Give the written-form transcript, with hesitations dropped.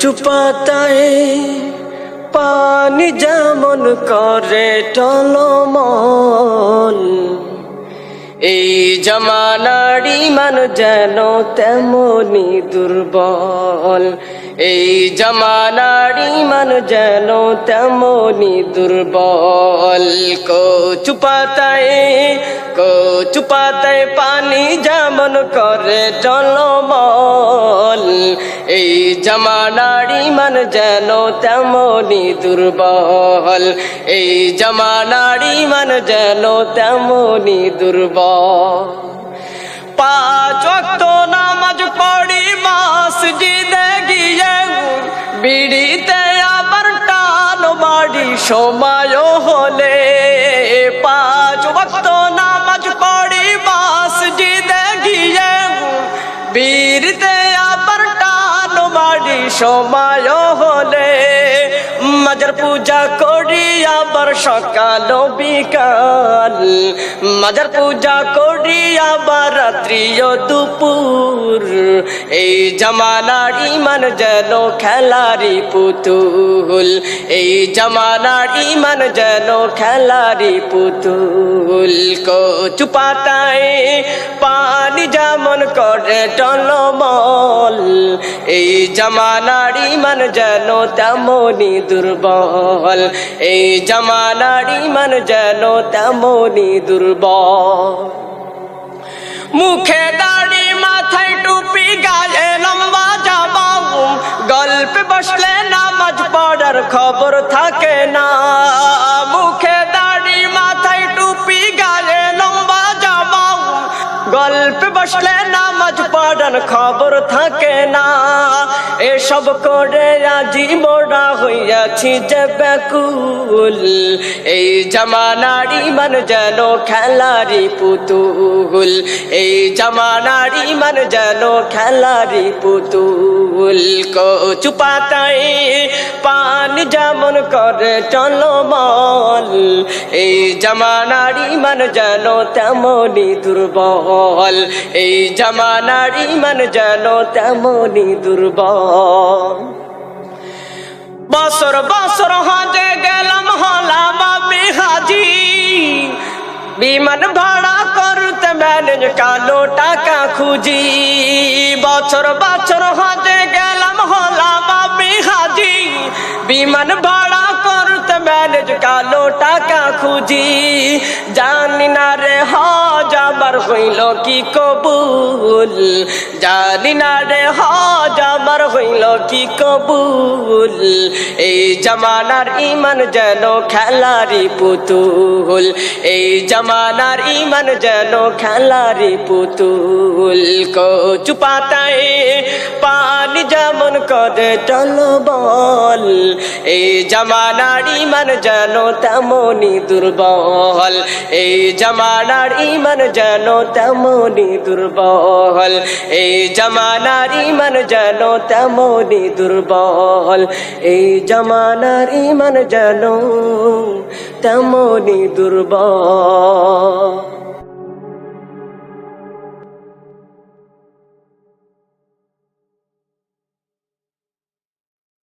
কচু পাতায় পানি যেমন করে টলমল, এই জামানার ঈমান যেন তেমনি দুর্বল। এই জামানার ঈমান যেন তেমনি দুর্বল। কচু পাতায় পানি যেমন করে টলমল, এই জামানার ঈমান যেন তেমনি দুর্বল। এই জামানার ঈমান যেন তেমনি দুর্বল। পাঁচ ওয়াক্ত নামাজ পড়ি মসজিদে গিয়ে, বিড়িতে আবার টান বাড়ি সময় হলে। পাঁচ ওয়াক্ত নামাজ পড়ি মসজিদে গিয়ে, বিড়িতে আবার টান বাড়ি সময় হলে। মাজার পূজা করি আবার সকাল বিকাল, মাজার পূজা করি আবার রাত্রি ও দুপুর। এই জামানার ঈমান যেন খেলারি পুতুল, এই জামানার ঈমান যেন খেলারি পুতুল। কচু পাতায় পানি যেমন করে টলমল, এই জামানার ঈমান যেন তেমনি দুর্বল। এই জামানার ঈমান যেন তেমনি দুর্বল। মুখে দাড়ি মাথায় টুপি গায়ে লম্বা জামা, গল্পে বসলে নামাজ পড়ার খবর থাকে না। মুখে দাড়ি মাথায় টুপি গায়ে লম্বা জামা, গল্পে বসলে নামাজ পড়ার খবর থাকে না। এসব করে আজি মোরা হইয়াছি যে ব্যাকুল, এই জামানার ঈমান যেন খেলারি পুতুল। এই জামানার ঈমান যেন খেলারি পুতুল। কচু পাতায় পানি যেমন করে টলমল, এই জামানার ঈমান যেন তেমনি দুর্বল। এই জামানার ঈমান যেন তেমনি দুর্বল। বছর বছর হজে গেলাম হলাম আমি হাজি, বিমান ভাড়া করতে ম্যানেজ কালো টাকা খুঁজি। বছর বছর হজে গেলাম হলাম আমি হাজি, বিমান ভাড়া করতে ম্যানেজ কালো টাকা খুঁজি। জানি না রে হজ আমার হইল কি কবুল, জানি না রে হজ আমার হইল কি কবুল। এই জামানার ঈমান যেন খেলারি পুতুল, এই জামানার ঈমান যেন খেলারি পুতুল। কচু পাতায় পানি যেমন করে টলমল, এই জামানার ঈমান যেন তেমনি দুর্বল। এই জামানার ঈমান যেন তেমনি দুর্বল। এই জামানার ঈমান যেন তেমনি দুর্বল। এই জামানার ঈমান যেন তেমনি দুর্বল।